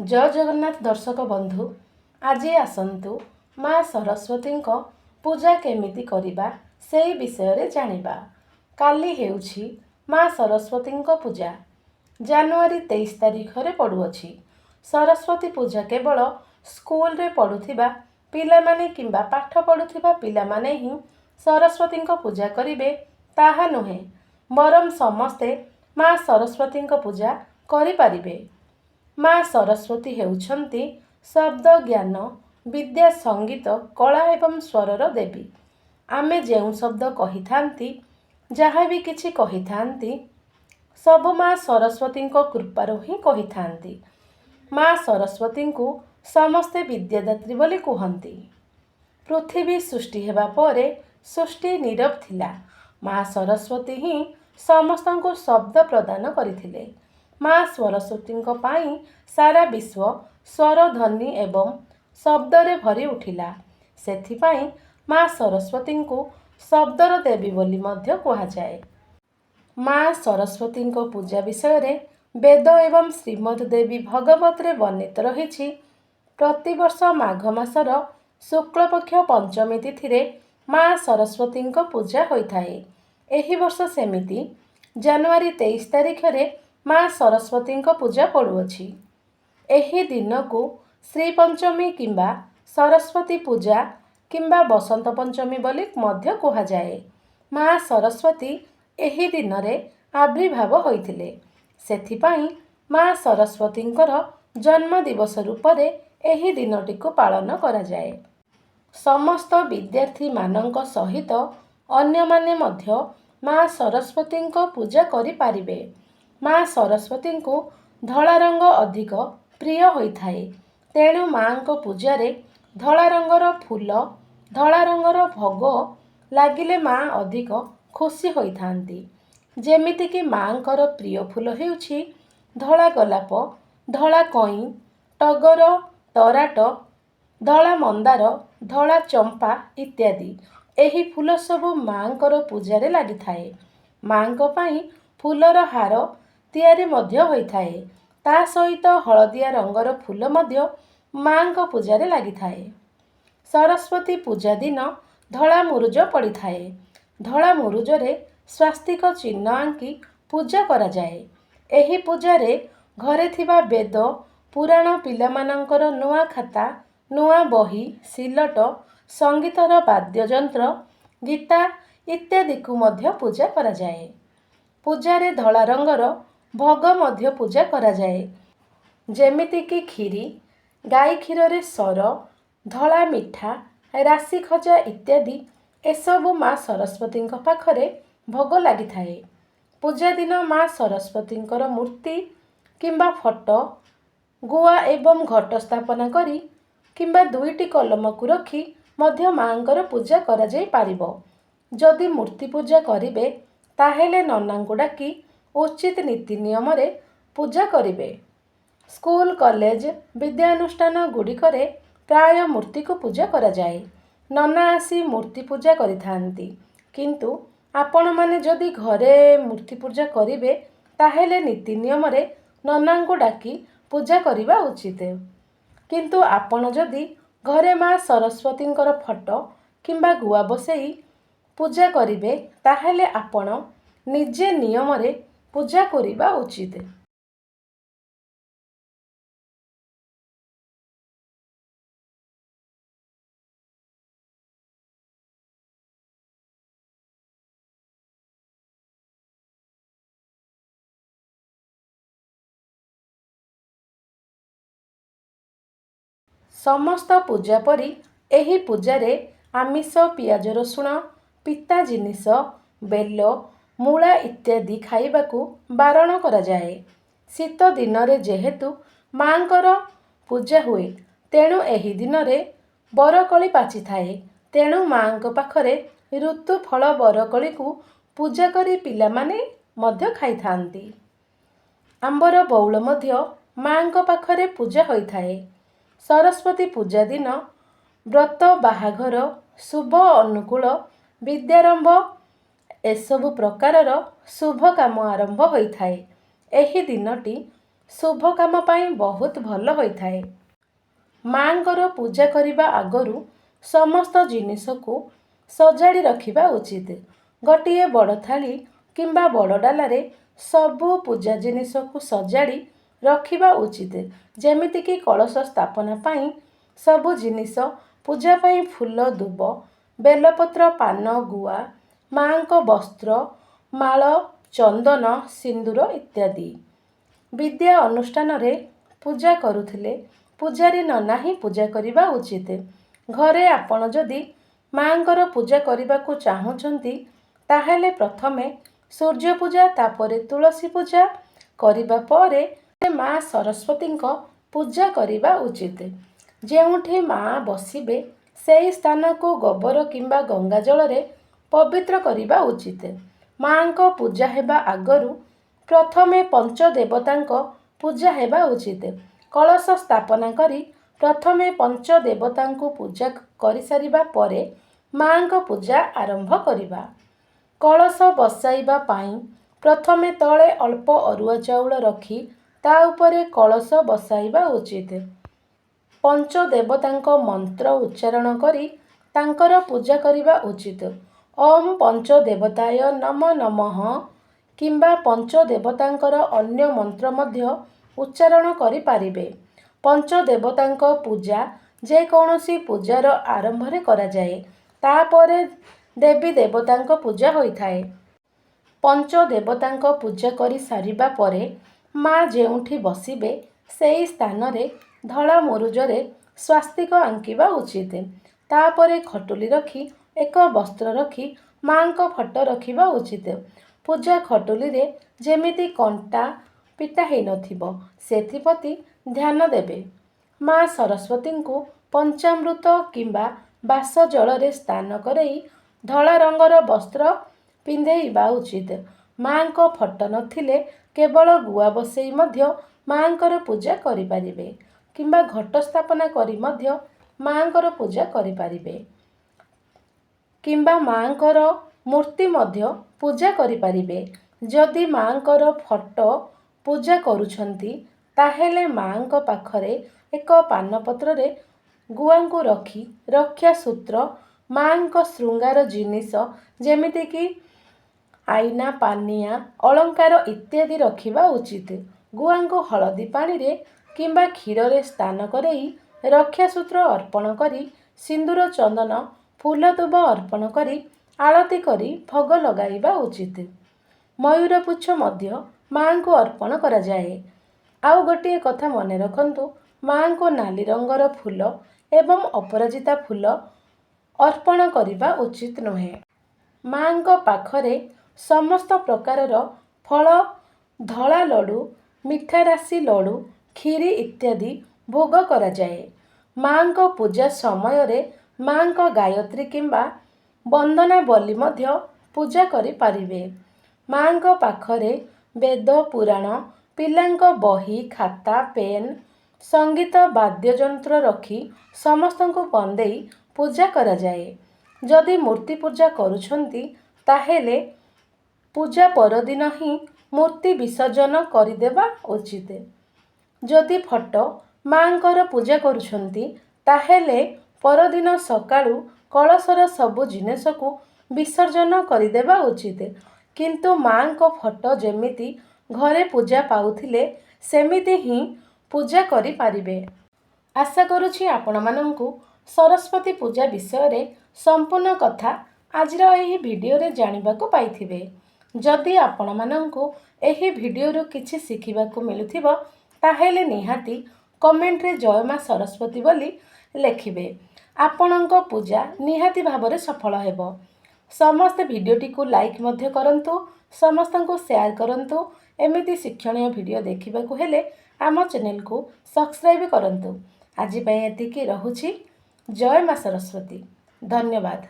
जय जगन्नाथ दर्शक बंधु आज आसतु माँ सरस्वती पूजा केमिति करिबा से विषय रे जानिबा। काली हेउछि माँ सरस्वती पूजा जनवरी 23 तारिख रे पड़ुअछि। सरस्वती पूजा केवल स्कूल रे पढ़ुथिबा पिलामाने किंबा पाठ पढ़ुथिबा पिलामाने ही सरस्वती पूजा करिवे ताहा नुहे, बरम समस्ते माँ सरस्वती पूजा करि पारिबे। माँ सरस्वती हेउछन्ति शब्द ज्ञान विद्या संगीत कला एवं स्वरर देवी। आमे जेउ शब्द कही थांती जहाँ भी किछि कही थांती सबु माँ सरस्वती कृपारु ही कही थांती। माँ सरस्वती को समस्ते विद्यादात्री बोली कहती। पृथ्वी सृष्टि हेबा परे सृष्टि नीरव थिला। माँ सरस्वती ही समस्त को शब्द प्रदान करथिले। माँ सरस्वती पाई सारा विश्व स्वर ध्वनि एवं शब्दरे भरी उठिला। सेथिपाई माँ सरस्वती को शब्दर देवी बोली मध्य कहुए। माँ सरस्वती पूजा विषय रे वेद एवं श्रीमद देवी भगवत रे वर्णित रही। प्रतिवर्ष माघ मासर शुक्लपक्ष पंचमी तिथि रे माँ सरस्वती पूजा होइथाए। एही वर्ष सेमिति जनवरी 23 तारिख रे माँ सरस्वती पूजा पड़ुअछि। एही दिन को श्री पंचमी किंबा सरस्वती पूजा किंबा बसंत पंचमी बोली मध्य कहुए। माँ सरस्वती एही दिन रे आविर्भाव होइथिले। सेथिपाई माँ सरस्वतींकर जन्म दिवस रूप रे एही दिनटी को पालन करा जाए। समस्त विद्यार्थी मानक सहित अन्य माने मध्य माँ सरस्वती पूजा करि पारिबे। माँ सरस्वती को धला रंग अधिक प्रिय होइथाए। तेणु माँ को पूजा रे धला रंगर फूल धला रंगर भोग लागिले माँ अधिक खुशी होइथांती। जेमिति कि माँकर प्रिय फूल हेउछि धला गोलाप, धला कई, टगर, तराट, धला मंदार, धला चंपा इत्यादि। एही फूल सबु माँकर पूजा रे लागिथाए। माँको पाई फूलर हार तियारी मध्य होइथाए। ता सहित हलदिया रंगर फूल मध्य माँको पूजा रे लागिथाए। सरस्वती पूजा दिन धला मुरुज पड़िथाए। धला मुरुज रे स्वास्तिक चिन्ह आंकी पूजा करा जाए। एही पूजा रे घरे थिबा वेद पुराण पिलामानंकर नुआ खाता नुआ बही सिलट संगीतर वाद्ययंत्र गीता इत्यादि को मध्य पूजा करा जाए। पूजा रे धला रंगर भोग मध्य पूजा करा जाए। जेमिति कि खीरी, गाई क्षीर रे सर, धला मिठा, राशि खजा इत्यादि एसबु माँ सरस्वती पाखरे भोग लागिथाए। पूजा दिन माँ सरस्वती मूर्ति किंबा फोटो गुआ एवं घट स्थापना करी किंबा दुईटी कलम को रखी मध्य माँकर पूजा करा जाई पारिबो। जदि मूर्ति पूजा करिवे ताहेले नन्ना को डाकी उचित नीति नियम रे पूजा करिवे। स्कूल कॉलेज विद्यानुष्ठान गुड़िकरे प्राय मूर्ति को पूजा करा जाए। नन्ना आसी मूर्ति पूजा करिथांती। किंतु आपण माने जदि घरे मूर्ति पूजा करिवे ताहेले नीति नियम रे नन्ना को डाकी पूजा करिबा उचित। किंतु आपण जदि घरे माँ सरस्वतींकर फोटो किंबा गुआ बसेई पूजा करिवे ताहेले आपण निजे नियम रे पूजा करिबा उचित। समस्त पूजा परी एही पूजा रे आमिष पियाज रसुण पिता जिनिष बेल मूला इत्यादि खाइबाकू बारण करा जाए। शीत दिन रे जेहेतु माँकर पूजा हुए तेणु एही दिन रे बरकली पाची थाए। तेणु माँको पाखरे ऋतु फल बरकली को पूजा करी पिलामाने मध्य खाइथांती। आंबर बौल मध्य माँको पाखरे पूजा होइथाए। सरस्वती पूजा दिन व्रत बाहाघर शुभ अनुकूल विद्यारंभ एसबु प्रकारर शुभ काम आरंभ होइथाए। एही दिनटी शुभ काम पाई बहुत भल होइथाए। मांकर पूजा करने आगरू समस्त जिनिस को सजाड़ी रखिबा उचित। गोटे बड़ थाली किंबा बड़ डालारे सबु पूजा जिनिस को सजाड़ी रखिबा उचित। जेमिति कि कलश स्थापना पाई सबु जिनिस, पूजा पाई फूल दुब बेलपत्र पान गुआ माँ को वस्त्र माल चंदन सिंदूर इत्यादि। विद्या अनुष्ठान रे पूजा करुथिले पूजारी नना ही पूजा करिबा उचित। घरे आपण जदि माँकर पूजा करने को चाहूँचंती ताहेले प्रथमे सूर्य पूजा तापरे तुलसी पूजा करिबा परे माँ सरस्वती को पूजा करिबा उचित। जेउठी माँ बसिबे सेही स्थान को गोबर किंबा गंगा जल रे पवित्र करिबा उचित। माँ को पूजा हेबा आगरू प्रथमे पंचदेवता को पूजा हेबा उचित। कलश स्थापना करी प्रथमे पंचदेवता को पूजा करि सारिबा परे माँ को पूजा आरंभ करिबा। कलश बसाइबा पाई प्रथमे तले अल्प अरुआ चाउल रखी ता उपरे कलश बसाइबा उचित। पंचदेवता मंत्र उच्चारण करी तांकर पूजा करिबा उचित। ओम पंचदेवताय नमः नमः किंबा पंचदेवतांकर अन्य मंत्र मध्य उच्चारण करि पारिबे। पंचदेवतांक पूजा जे कौनसी पूजार आरंभ रे करा जाए, तापरे देवी देवतांक पूजा होइथाए। पंचदेवतांक पूजा करि सारिबा परे माँ जेउठी बसिबे सेही स्थान रे धला मुरुजरे स्वास्तिक आंकिबा उचित। तापरे खटुली रखी एक वस्त्र रखी माँ को फोटो रखिबा उचित। पूजा खटुली रे जेमिति कंटा पिटा हेई नथिबो सेथिप्रति ध्यान देबे। माँ सरस्वती को पंचामृत किंबा बास जल रे स्नान करई धला रंगर वस्त्र पिंधेइबा उचित। माँ को फोटो नथिले केवल गुआ बसेई मध्य माँकर पूजा करि पारिबे किंबा घट स्थापना करी मध्य माँकर पूजा करि पारिबे किंबा माँकर मूर्ति मध्य पूजा करि पारिबे। जदि माँकर फोटो पूजा करुछंती ताहेले माँक पाखरे एक पानपत्र रे गुआ को रखी रक्षा सूत्र माँक श्रृंगार जिनिस जेमिति कि आईना पानिया अलंकार इत्यादि रखिबा उचित। गुआ को हलदी पानी रे किंबा क्षीर रे स्नान करई रक्षा सूत्र अर्पण करी सिंदूर चंदन फूल दुब अर्पण करी आरती करी भोग लगाइबा उचित। मयूर पुच्छ मध्य माँ को अर्पण करा जाए। आउ गोटे कथा मने रखंतु, माँ को नाली रंगर फूल एवं अपराजिता फूल अर्पण करिबा उचित नुहे। माँ को पाखरे समस्त प्रकारर फल धला लडू मिठा राशि लडू खीरी इत्यादि भोग करा जाए। माँ को पूजा समय रे माँ को गायत्री किंबा वंदना बोली मध्य पूजा करि पारिबे। माँ को पाखरे वेद पुराण पिलांक बही खाता पेन संगीत वाद्ययंत्र रखी समस्त को बंदेई पूजा करा जाए। जदि मूर्ति पूजा करुछंती ताहेले पूजा परदिन ही मूर्ति विसर्जन करिदेबा उचित। जदि फोटो माँकर पूजा करुछंती ताहेले परदिन सकाळू कलशर सबु जिनिस को विसर्जन करिदेबा उचित। किंतु माँ को फोटो जेमिति घरे पूजा पाउथिले सेमिति ही पूजा करि पारिबे। आशा करुछि आपण मानंकु सरस्वती पूजा विषय रे संपूर्ण कथा आजिर एही भिडियो रे जानिबाकु पाइथिबे। जदि आपण मानंकु एही भिडियो रो किछि शिखिबाकु मिलुथिबो ताहेले निहाती कमेंट रे जय मां सरस्वती बोली लेखिबे। आपणक पूजा निहाती भाबरे सफल हेबो। समस्त भिडियोटी को लाइक मध्य करंतु, समस्तंको शेयर करंतु। एमिति शिक्षणीय भिडियो देखिबाकु हेले आम चैनल को सब्सक्राइब करंतु। आज पय एतिकी रहुछि। जय मां सरस्वती। धन्यवाद।